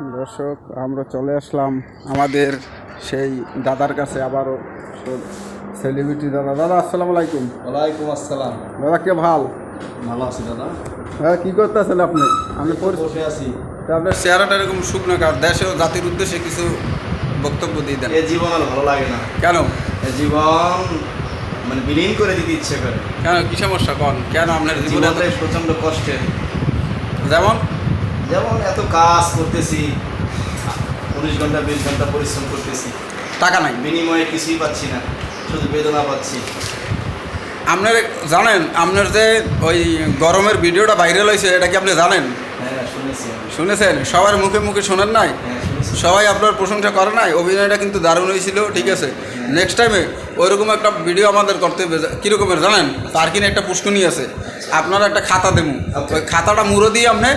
দর্শক, আমরা চলে আসলাম আমাদের সেই দাদার কাছে আবারও। সেলিব্রিটি দাদা। দাদা আসসালামু আলাইকুম। ওয়ালাইকুম আসসালাম। দাদা কে ভালো আছি দাদা। দাদা কী করতেছেন আপনি? আমি বসে আছি। আপনার চেহারাটা এরকম শুকনো কার, দেশে ও জাতির উদ্দেশ্যে কিছু বক্তব্য দিয়ে দেন। এ জীবন আর ভালো লাগে না। কেন? এ জীবন মানে বিলীন করে দিতে ইচ্ছে করে। কেন, কী সমস্যা কন? কেন আপনার জীবনে জীবনটাই প্রচণ্ড কষ্টের। যেমন যেমন এত কাজ করতেছি, 19 ঘন্টা 20 ঘন্টা পরিশ্রম করতেছি, টাকা নাই, বিনিময়ে কিছুই পাচ্ছি না, শুধু বেদনা পাচ্ছি। আপনার জানেন আপনার যে ওই গরমের ভিডিওটা ভাইরাল হয়েছে, এটা কি আপনি জানেন? হ্যাঁ শুনেছি আমি। শুনেছেন? সবার মুখে মুখে শোনেন নাই? হ্যাঁ শুনেছি। সবাই আপনার প্রশংসা করে নাই? অভিনয়টা কিন্তু দারুণ হয়েছিল, ঠিক আছে। নেক্সট টাইমে ওইরকম একটা ভিডিও আমাদের করতে হবে। কীরকমের জানেন? তার কিনে একটা পুষ্কুনি আছে, আপনারা একটা খাতা দেবো, ওই খাতাটা মুড়ো দিয়ে আপনি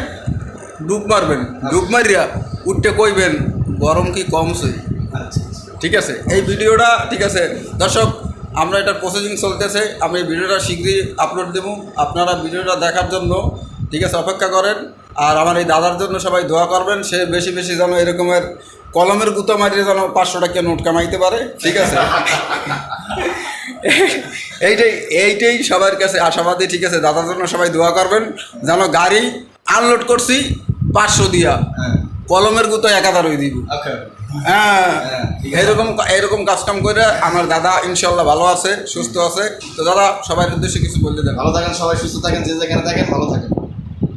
ডুব মারবেন, ডুব মারিয়া উঠতে কইবেন গরম কি কমছে। আচ্ছা ঠিক আছে, এই ভিডিওটা, ঠিক আছে দর্শক, আমরা এটার প্রসেসিং চলতেছে। আমি ভিডিওটা শীঘ্রই আপলোড দেবো, আপনারা ভিডিওটা দেখার জন্য, ঠিক আছে, অপেক্ষা করেন। আর আমার এই দাদার জন্য সবাই দোয়া করবেন, সে বেশি বেশি যেন এরকমের কলমের গুঁতো মারিয়ে যেন 500 টাকা নোট কামাইতে পারে, ঠিক আছে। এইটাই সবার কাছে আশাবাদী, ঠিক আছে। দাদার জন্য সবাই দোয়া করবেন, যেন গাড়ি আনলোড করছি 500 দিয়া, হ্যাঁ। কলমের গুঁতো 1000 হয়ে দিব। ওকে। হ্যাঁ, ঠিক আছে। এরকম কাজকাম করে আমার দাদা ইনশাল্লাহ ভালো আছে, সুস্থ আছে। তো দাদা, সবার উদ্দেশ্যে কিছু বললে দেন। ভালো থাকেন সবাই, সুস্থ থাকেন, যে যেখানে থাকেন ভালো থাকেন।